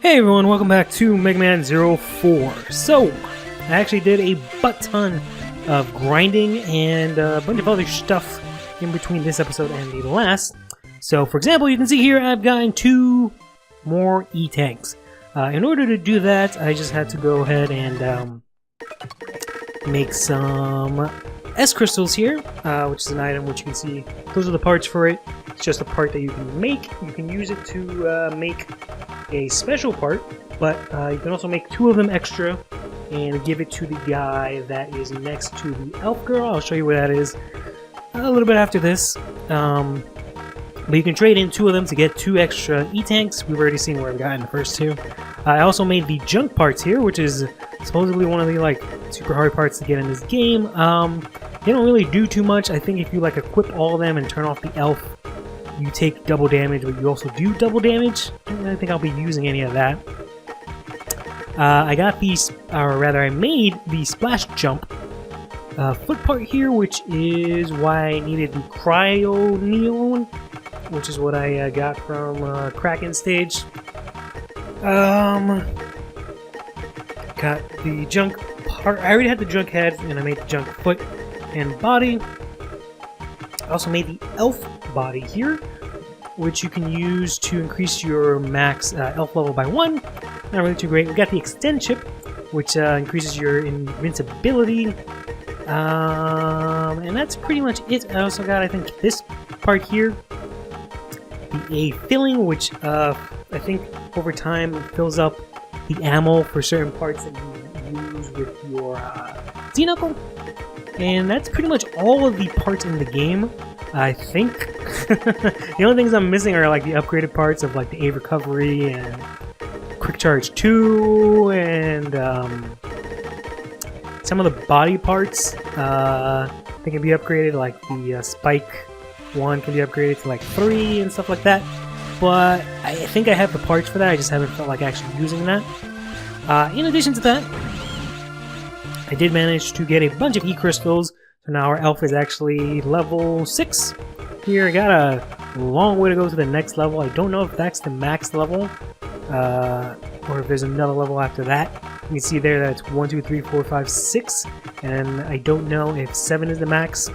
Hey everyone, welcome back to Mega Man 04. So, I actually did a butt ton of grinding and a bunch of other stuff in between this episode and the last. So, for example, you can see here I've gotten 2 more E-tanks. In order to do that, I just had to go ahead and make some S-crystals here, which is an item which you can see. Those are the parts for it. It's just a part that you can make. You can use it to make a special part, but you can also make 2 of them extra and give it to the guy that is next to the elf girl. I'll show you where that is a little bit after this. But you can trade in 2 of them to get 2 extra E-tanks. We've already seen where we got in the first 2. I also made the junk parts here, which is supposedly one of the super hard parts to get in this game. They don't really do too much. I think if you equip all of them and turn off the elf, you take double damage, but you also do double damage. I don't really think I'll be using any of that. I got these, or rather I made the splash jump foot part here, which is why I needed the cryo neon, which is what I got from Kraken stage. Got the junk part. I already had the junk head, and I made the junk foot and body. I also made the elf body here, which you can use to increase your max elf level by 1. Not really too great. We got the extend chip, which increases your invincibility. And that's pretty much it. I also got, I think, this part here. The A filling, which I think over time fills up the ammo for certain parts that you use with your Z-Knuckle. And that's pretty much all of the parts in the game, I think. The only things I'm missing are the upgraded parts of the A recovery and Quick Charge 2 and some of the body parts. They can be upgraded, like the Spike 1 can be upgraded to 3 and stuff like that. But I think I have the parts for that, I just haven't felt like actually using that. In addition to that, I did manage to get a bunch of E-crystals, so now our elf is actually level 6. Here, I got a long way to go to the next level. I don't know if that's the max level, or if there's another level after that. You can see there that it's 1, 2, 3, 4, 5, 6, and I don't know if 7 is the max.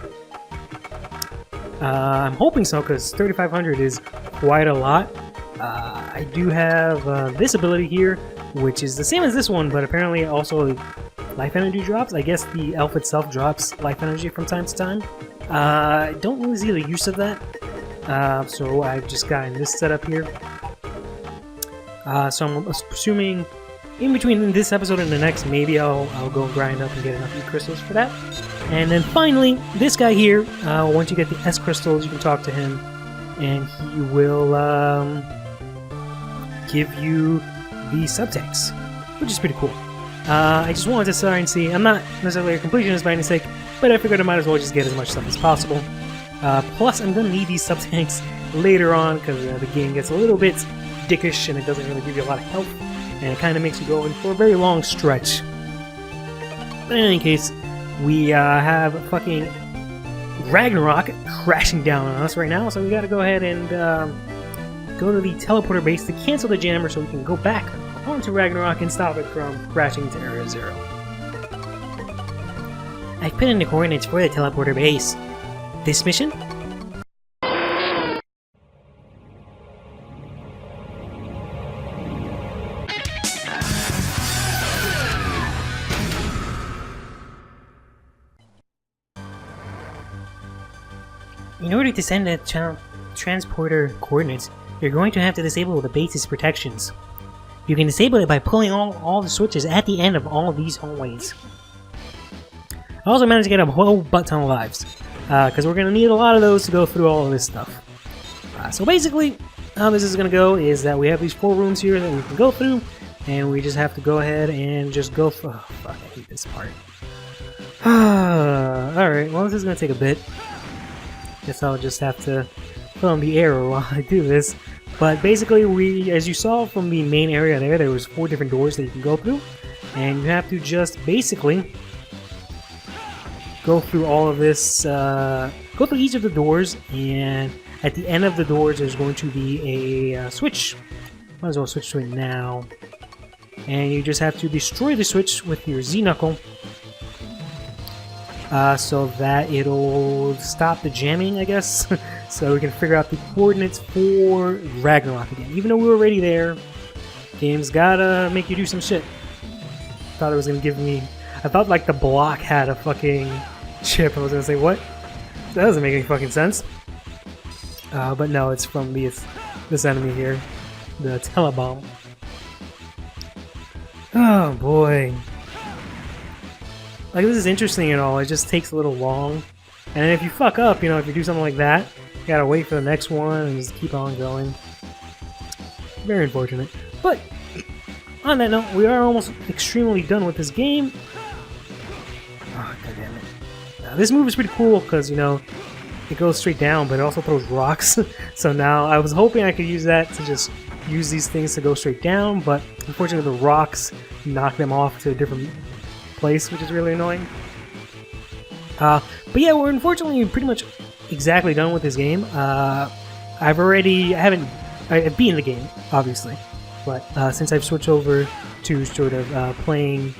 I'm hoping so, because 3500 is quite a lot. I do have this ability here, which is the same as this one, but apparently also life energy drops. I guess the elf itself drops life energy from time to time. I don't really see the use of that, so I've just gotten this setup here. So I'm assuming in between this episode and the next, maybe I'll go grind up and get enough E-crystals for that. And then finally, this guy here, once you get the S-crystals, you can talk to him, and he will give you the sub-tanks, which is pretty cool. I just wanted to start and see. I'm not necessarily a completionist by any sake, but I figured I might as well just get as much stuff as possible. Plus, I'm going to need these sub-tanks later on, because the game gets a little bit dickish, and it doesn't really give you a lot of health, and it kind of makes you go in for a very long stretch. But in any case, we have fucking Ragnarok crashing down on us right now, so we gotta go ahead and go to the teleporter base to cancel the jammer so we can go back onto Ragnarok and stop it from crashing to Area 0. I've put in the coordinates for the teleporter base. This mission? In order to send the transporter coordinates, you're going to have to disable the base's protections. You can disable it by pulling all the switches at the end of all of these hallways. I also managed to get a whole butt ton of lives, because we're going to need a lot of those to go through all of this stuff. So basically, how this is going to go is that we have these 4 rooms here that we can go through, and we just have to go ahead and just go through. Oh, fuck, I hate this part. Alright, well, this is going to take a bit. Guess I'll just have to put on the arrow while I do this. But basically, as you saw from the main area there was 4 different doors that you can go through. And you have to just basically go through all of this, go through each of the doors, and at the end of the doors there's going to be a switch Might as well switch to it now. And you just have to destroy the switch with your Z knuckle. So that it'll stop the jamming, I guess. So we can figure out the coordinates for Ragnarok again. Even though we were already there, game's gotta make you do some shit. Thought it was gonna give me... I thought like the block had a fucking chip. I was gonna say, what? That doesn't make any fucking sense. But no, it's from this enemy here. The Telebomb. Oh boy. Like, this is interesting and all, it just takes a little long. And if you fuck up, you know, if you do something like that, you gotta wait for the next one and just keep on going. Very unfortunate. But, on that note, we are almost extremely done with this game. Oh, god damn it. Now, this move is pretty cool because, you know, it goes straight down, but it also throws rocks. So now, I was hoping I could use that to just use these things to go straight down, but unfortunately the rocks knock them off to a different place, which is really annoying. But yeah, we're unfortunately pretty much exactly done with this game. I've beaten the game, obviously, but since I've switched over to sort of playing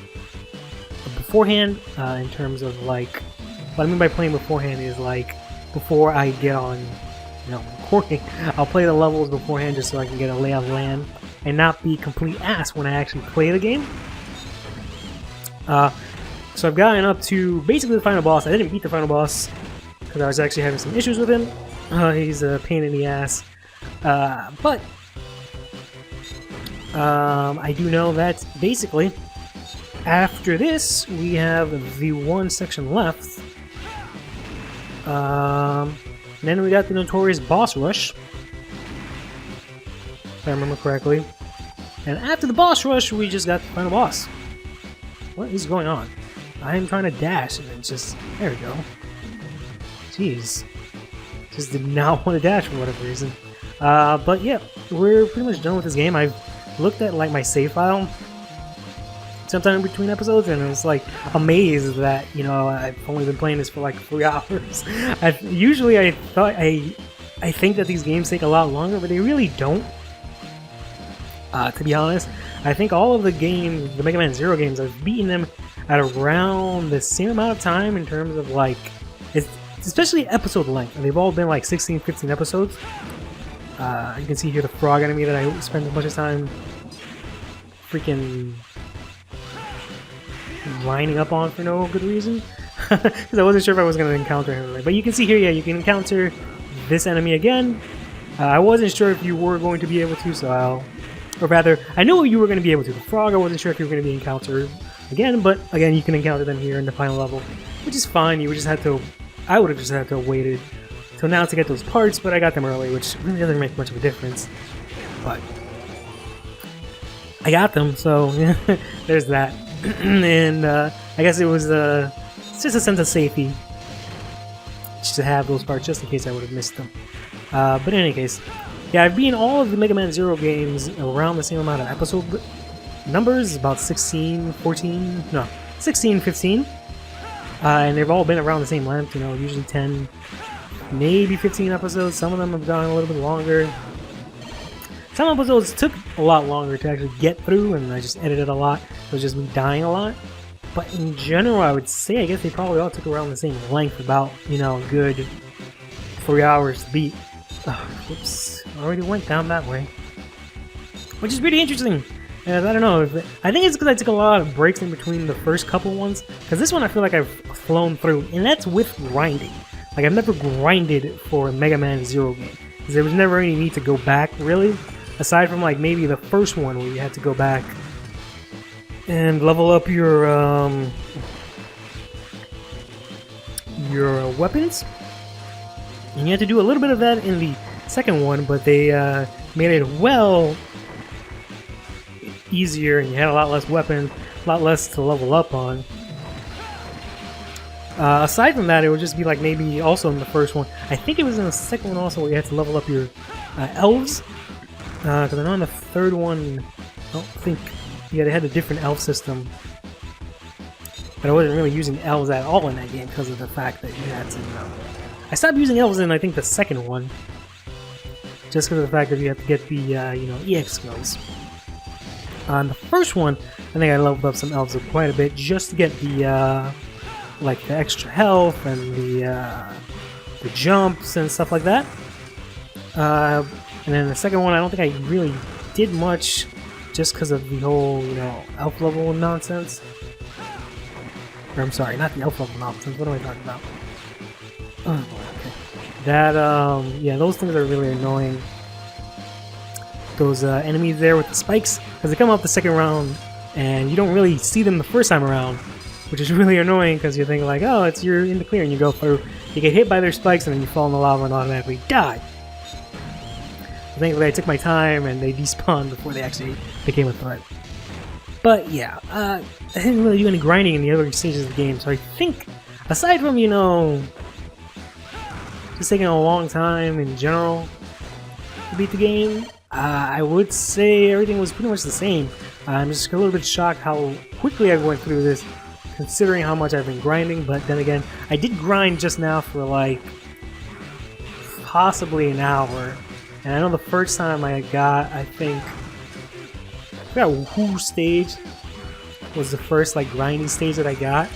beforehand, in terms of like, what I mean by playing beforehand is like before I get on, you know, recording, I'll play the levels beforehand just so I can get a lay of land and not be complete ass when I actually play the game. So I've gotten up to basically the final boss. I didn't beat the final boss because I was actually having some issues with him. He's a pain in the ass. But I do know that basically after this we have the one section left. Then we got the notorious boss rush, if I remember correctly. And after the boss rush, we just got the final boss. What is going on? I am trying to dash and it's just... There we go. Jeez. Just did not want to dash for whatever reason. But yeah, we're pretty much done with this game. I've looked at like my save file sometime in between episodes and I was like amazed that, you know, I've only been playing this for like 3 hours. Usually I think that these games take a lot longer, but they really don't. To be honest, I think all of the games, the Mega Man Zero games, I've beaten them at around the same amount of time in terms of like, it's especially episode length. And they've all been like 16, 15 episodes. You can see here the frog enemy that I spent a bunch of time freaking lining up on for no good reason. Because I wasn't sure if I was going to encounter him. But you can see here, yeah, you can encounter this enemy again. I wasn't sure if you were going to be able to, so or rather, I knew you were going to be able to. The frog, I wasn't sure if you were going to be encountered again, but again, you can encounter them here in the final level, which is fine. You would just have to, I would have just had to have waited till now to get those parts, but I got them early, which really doesn't make much of a difference. But I got them, so there's that. And I guess it was it's just a sense of safety just to have those parts, just in case I would have missed them. But in any case, yeah, I've beaten all of the Mega Man Zero games around the same amount of episode numbers, about 16, 14, no, 16, 15. And they've all been around the same length, you know, usually 10, maybe 15 episodes. Some of them have gone a little bit longer. Some episodes took a lot longer to actually get through, and I just edited a lot. It was just me dying a lot. But in general, I would say, I guess they probably all took around the same length, about, you know, a good 3 hours to beat. Whoops, already went down that way. Which is pretty interesting. And I don't know, I think it's because I took a lot of breaks in between the first couple ones. Because this one I feel like I've flown through, and that's with grinding. Like, I've never grinded for a Mega Man Zero game. Because there was never any need to go back, really. Aside from, like, maybe the first one where you had to go back and level up your weapons. And you had to do a little bit of that in the second one, but they made it well easier, and you had a lot less weapons, a lot less to level up on. Aside from that, it would just be like maybe also in the first one. I think it was in the second one also where you had to level up your elves. Because I know in the third one, I don't think, yeah, they had a different elf system. But I wasn't really using elves at all in that game because of the fact that you had to, I stopped using elves in, I think, the second one. just because of the fact that you have to get the you know, EX skills. On the first one, I think I leveled up some elves quite a bit just to get the like the extra health and the jumps and stuff like that. And then the second one, I don't think I really did much just because of the whole, you know, elf level nonsense. Or I'm sorry, not the elf level nonsense. What am I talking about? Oh, okay. That yeah, those things are really annoying. Those enemies there with the spikes, because they come out the second round and you don't really see them the first time around, which is really annoying because you think like, oh, you're in the clear, and you go through, you get hit by their spikes and then you fall in the lava and automatically die. Thankfully I took my time and they despawned before they actually became a threat. But yeah, I didn't really do any grinding in the other stages of the game, so I think, aside from, you know, just taking a long time in general to beat the game, I would say everything was pretty much the same. I'm just a little bit shocked how quickly I went through this, considering how much I've been grinding, but then again, I did grind just now for like possibly an hour, and I know the first time I got, I forgot who stage was the first like grinding stage that I got. I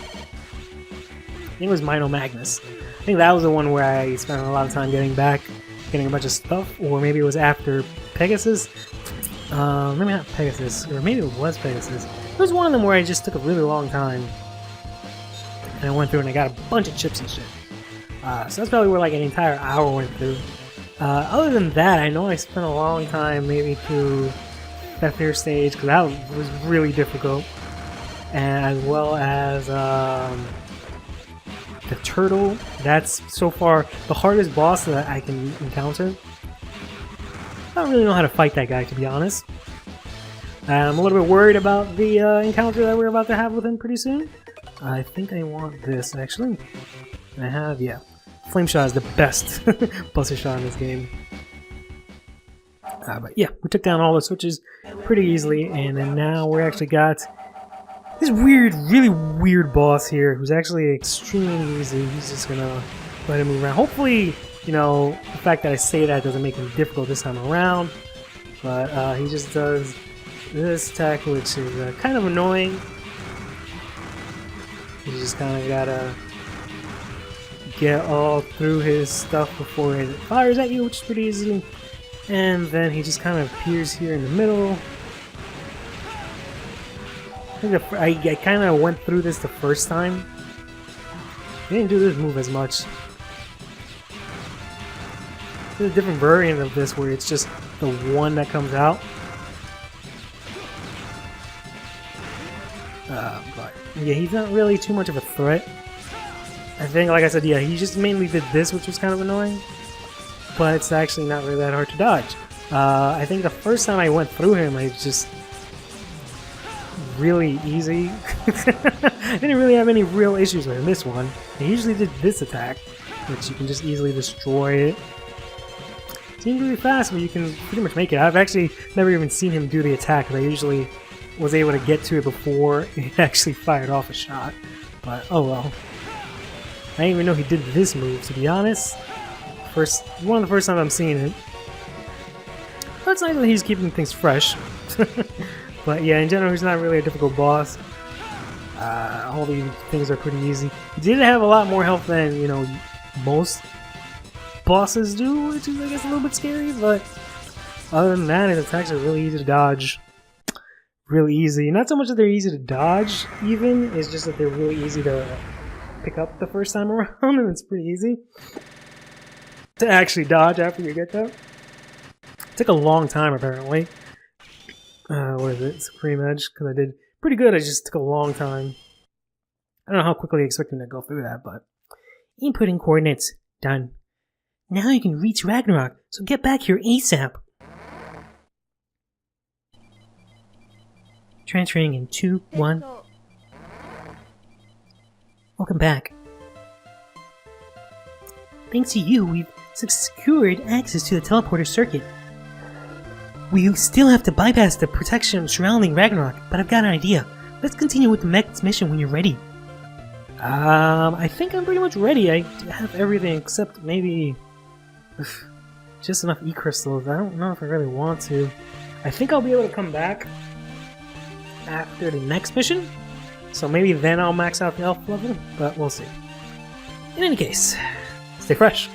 think it was Mino Magnus. I think that was the one where I spent a lot of time getting a bunch of stuff, or maybe it was after Pegasus. Maybe not Pegasus, or maybe it was Pegasus. It was one of them where I just took a really long time, and I went through and I got a bunch of chips and shit. So that's probably where like an entire hour went through. Other than that, I know I spent a long time maybe through that first stage, because that was really difficult, and as well as the turtle. That's so far the hardest boss that I can encounter. I don't really know how to fight that guy, to be honest. I'm a little bit worried about the encounter that we're about to have with him pretty soon. I think I want this, actually. I have, yeah. Flame Shot is the best buster shot in this game. But yeah, we took down all the switches pretty easily, and then now we actually got this weird, really weird boss here who's actually extremely easy. He's just gonna let him move around. Hopefully, you know, the fact that I say that doesn't make him difficult this time around. But he just does this attack, which is kind of annoying. You just kind of gotta get all through his stuff before it fires at you, which is pretty easy. And then he just kind of appears here in the middle. I kind of went through this the first time. I didn't do this move as much. There's a different variant of this where it's just the one that comes out. But yeah, he's not really too much of a threat. I think, like I said, yeah, he just mainly did this, which was kind of annoying. But it's actually not really that hard to dodge. I think the first time I went through him, I just really easy. I didn't really have any real issues with this one. I usually did this attack, which you can just easily destroy it. Seems really fast, but you can pretty much make it. I've actually never even seen him do the attack, because I usually was able to get to it before it actually fired off a shot. But oh well. I didn't even know he did this move, to be honest. One of the first times I'm seeing it. But it's nice that he's keeping things fresh. But yeah, in general, he's not really a difficult boss. All these things are pretty easy. He did have a lot more health than, you know, most bosses do, which is, I guess, a little bit scary, but other than that, his attacks are really easy to dodge. Really easy. Not so much that they're easy to dodge, even, it's just that they're really easy to pick up the first time around, and it's pretty easy to actually dodge after you get there. It took a long time, apparently. What is it? Supreme Edge, because I did pretty good, it just took a long time. I don't know how quickly I expect him to go through that, but... Inputting coordinates. Done. Now you can reach Ragnarok, so get back here ASAP. Transferring in 2, 1. Welcome back. Thanks to you, we've secured access to the teleporter circuit. We still have to bypass the protection surrounding Ragnarok, but I've got an idea. Let's continue with the next mission when you're ready. I think I'm pretty much ready. I have everything except maybe... just enough E-crystals. I don't know if I really want to. I think I'll be able to come back after the next mission, so maybe then I'll max out the elf level, but we'll see. In any case, stay fresh.